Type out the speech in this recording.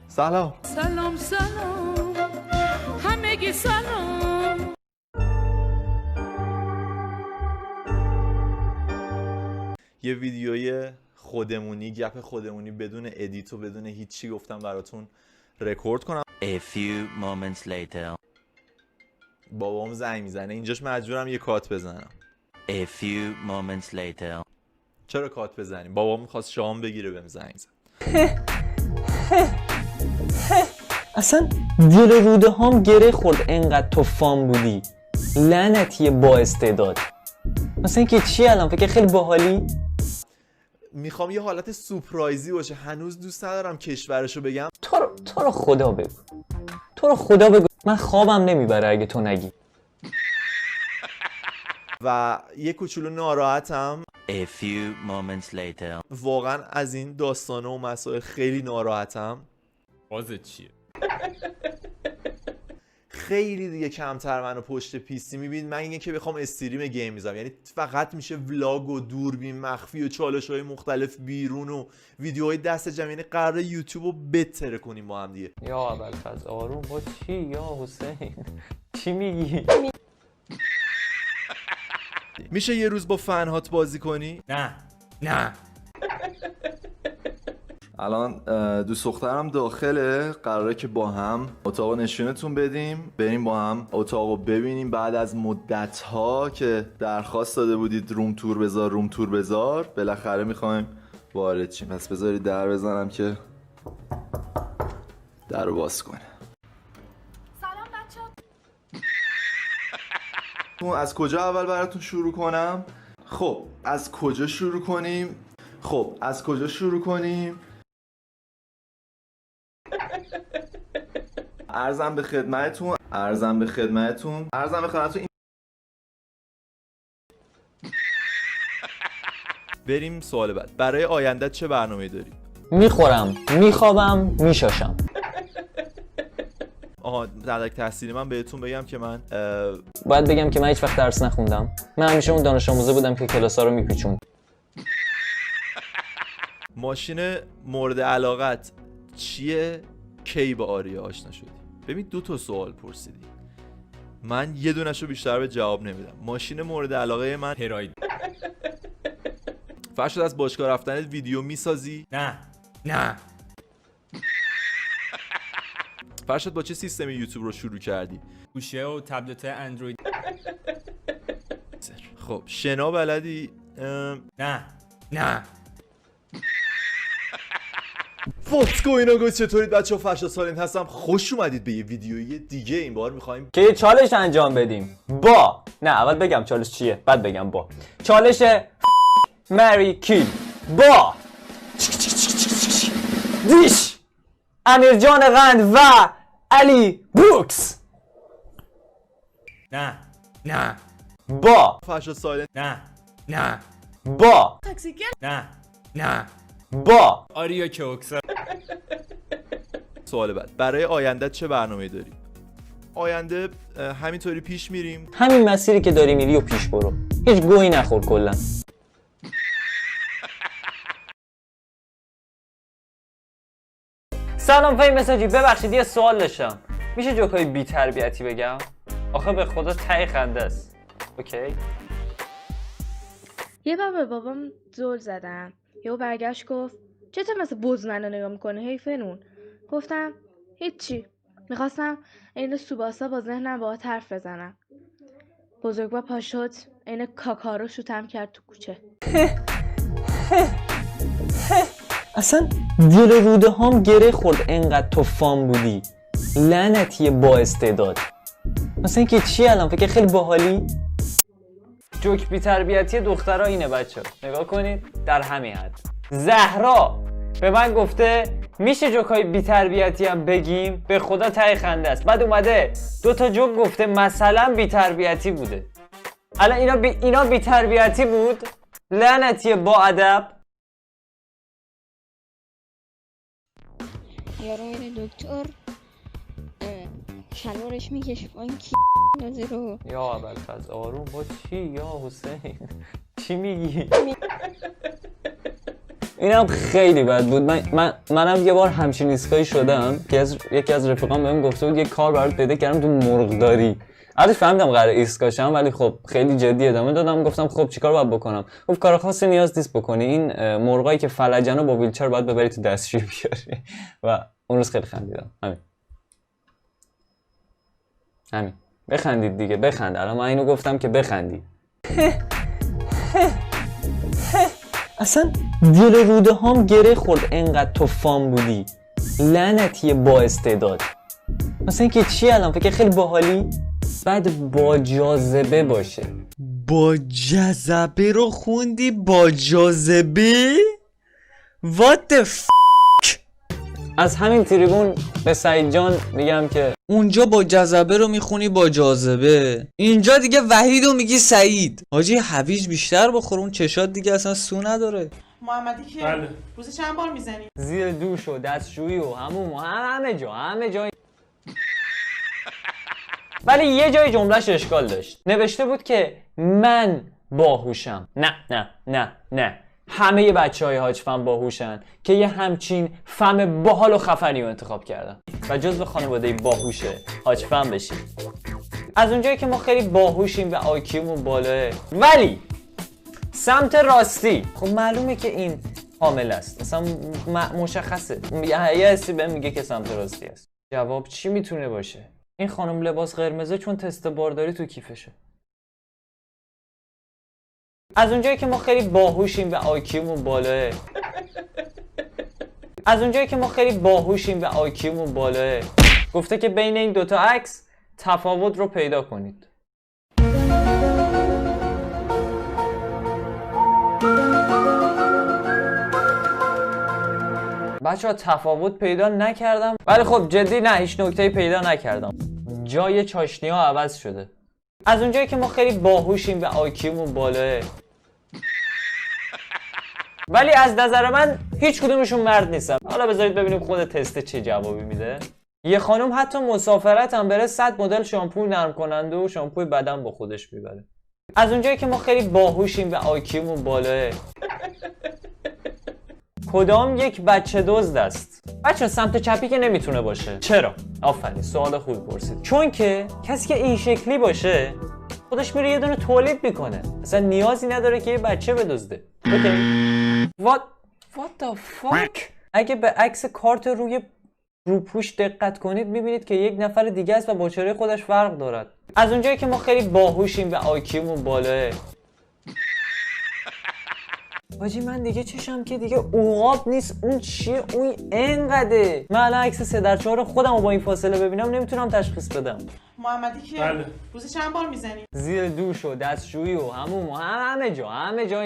سلام. سلام سلام همگی سلام. یه ویدیوی خودمونی، گپ خودمونی بدون ادیت و بدون هیچی گفتم براتون رکورد کنم. A few moments later. بابام زنگ میزنه، اینجاش مجبورم یه کات بزنم. A few moments later. چرا کات بزنیم؟ بابام میخواست شام بگیره بهم زنگ زد. اصلا دل روده هام گره خورد انقدر تو فام بودی. لعنتی با استعداد. مثلا اینکه چی الان فکر خیلی باحالی؟ میخوام یه حالت سورپرایزی باشه. هنوز دوست ندارم کشورشو بگم. تو رو خدا بگو. تو رو خدا بگو. من خوابم نمیبره اگه تو نگی. و یه کوچولو ناراحتم. A few moments later. واقعا از این داستانه و مسائل خیلی ناراحتم. بازه چیه؟ خیلی دیگه کمتر منو پشت پیسی میبینید. من اینه که بخوام استریم گیم میذارم، یعنی فقط میشه ولاگ و دوربین مخفی و چالش‌های مختلف بیرون و ویدیوهای دست جمع. یعنی قراره یوتیوب رو بتره کنیم با هم دیگه. یا ابوالفضل آروم با چی یا حسین؟ چی میگی؟ میشه یه روز با فنهات بازی کنی؟ نه الان دوست دخترم داخله، قراره که با هم اتاق نشونتون بدیم، بریم با هم اتاقو ببینیم. بعد از مدت ها که درخواست داده بودید روم تور بذار بالاخره میخوایم وارد شیم. پس بذارید در بزنم که در رو باز کنه. سلام بچه‌ها. از کجا اول براتون شروع کنم؟ خب از کجا شروع کنیم؟ عرضم به خدمتتون بریم سوال بعد. برای آینده چه برنامه‌ای داری؟ میخورم، میخوابم، میشاشم. آها، در تحصیلی من بهتون بگم که من باید بگم که من هیچ وقت درس نخوندم. من همیشه اون دانش آموزه بودم که کلاس‌ها رو میپیچوند. ماشین مورد علاقت چیه؟ کی با آریا آشنا شدی؟ ببین 2 سوال پرسیدی، من یه دونشو بیشتر به جواب نمیدم. ماشین مورد علاقه من هراید. فرشاد از باشگاه رفتنت ویدیو میسازی؟ نه فرشاد با چه سیستمی یوتیوب رو شروع کردی؟ گوشه و تبلت اندروید. خب شنا بلدی؟ نه فوتکو اینا گوش چطورید بچه‌ها؟ فرشاد سالم هستم. خوش اومدید به یه ویدیوی دیگه. این بار می‌خوایم که یه چالش انجام بدیم. نه اول بگم چالش چیه بعد بگم چالش مری کیل با دیش امیرجان قند و علی بروکس. نه با فرشاد سالم نه با تاکسیکل. نه با آریا کوکسر. سوال بعد. برای آینده چه برنامه‌ای داری؟ آینده همینطوری پیش میریم. همین مسیری که داری میری و پیش برو، هیچ گویی نخور کلا. سلام فهیم مساجی، ببخشید یه سوال داشتم. میشه جوکای بی تربیتی بگم؟ آخه به خدا ته خنده است. اوکی. یه بار به بابام زل زدم. یهو برگشت گفت چطور مثل بز منو نگاه میکنه هی فنون. گفتم هیچی. میخواستم عین سوباسا با ذهنم باهات حرف بزنم. بزرگبا پا شد عین کاکارو شوتم کرد تو کوچه. اصلا دل روده هام گره خورد انقدر تو فام بودی. لعنتی با استعداد. مثلا اینکه چی الان فکر خیلی باحالی؟ جوک بی تربیتی دخترها اینه بچه ها. نگاه کنید در همین حد. زهرا به من گفته میشه جوکای بی تربیتی هم بگیم؟ به خدا ته خنده است. بعد اومده 2 جوک گفته مثلا بی تربیتی بوده. الان اینا بی تربیتی بود؟ لعنتی با ادب. یارو میره دکتر شلوارش میکشه پایین کی نازه رو. یا ابوالفضل آروم با چی یا حسین؟ چی میگی؟ اینم خیلی بد بود. منم یه بار همچین ایستگاهی شدم که یکی از رفیقام بهم گفته بود یه کار برات پیدا کردم تو مرغداری. البته فهمیدم قرار ایستگاه شم، ولی خب خیلی جدی ادامه دادم. گفتم خب چیکار باید بکنم؟ گفت کار خاصی نیاز نیست بکنی، این مرغایی که فلجن رو با ویلچر باید ببری تو دستشویی بیاری. و اون روز خیلی خندیدم. همین بخندید دیگه، بخند. الان من اینو گفتم که بخندی. اصلا دل روده هام گره خورد انقدر تو فام بودی. لعنتی با استعداد. مثلا که چی الان فکر خیلی باحالی؟ بعد با جاذبه باشه. با جذبه رو خوندی؟ با جاذبه؟ What the از همین تریبون به سعید جان میگم که اونجا با جذبه رو میخونی با جاذبه، اینجا دیگه وحید رو میگی سعید. حاجی هویج بیشتر بخور، اون چشات دیگه اصلا سو نداره. محمدی که بله. روزی چند بار میزنی؟ زیر دوش و دستشویی و هموم و همه جا. ولی یه جای جملهش اشکال داشت. نوشته بود که من باهوشم. نه همه بچهای حاج فهم باهوشن که یه همچین فهم باحال و خفنی رو انتخاب کردن و جزو خانواده باهوشه حاج فهم بشیم. از اونجایی که ما خیلی باهوشیم و آیکیومون بالاه، ولی سمت راستی خب معلومه که این حامل است. مثلا مشخصه. یه حسی بهم میگه که سمت راستی است. جواب چی میتونه باشه؟ این خانم لباس قرمزه چون تست بارداری تو کیفشه. از اونجایی که ما خیلی باهوشیم و آیکیومون بالاه، گفته که بین این دوتا عکس تفاوت رو پیدا کنید. بچه‌ها تفاوت پیدا نکردم، ولی خب جدی نه، هیچ نکته‌ای پیدا نکردم. جای چاشنی‌ها عوض شده. از اونجایی که ما خیلی باهوشیم و آیکیومون بالاه، ولی از نظر من هیچ کدومشون مرد نیستن. حالا بذارید ببینیم خود تست چه جوابی میده. یه خانم حتی مسافرت هم بره 100 مدل شامپو نرم کننده و شامپوی بدن با خودش میبره. از اونجایی که ما خیلی باهوشیم و آیکیومون بالاه، کدام یک بچه دزد است؟ بچه سمت چپی که نمیتونه باشه. چرا؟ آفرین، سوال خوب پرسید. چون که کسی که این شکلی باشه خودش میره یه دونه تولید میکنه، اصلا نیازی نداره که یه بچه بدزده. اوکی. What the fuck؟ اگه به عکس کارت روپوش دقت کنید میبینید که یک نفر دیگه است و با چهره خودش فرق دارد. از اونجایی که ما خیلی باهوشیم و آیکیومون بالاه، حاجی من دیگه چشم که دیگه عقاب نیست. اون چیه؟ اون انقدره. من الان عکس 3/4 خودم رو با این فاصله ببینم نمیتونم تشخیص بدم. محمدی که بله. روزی چند بار میزنی؟ زیر دوش و دستشویی و هموم و همه جا.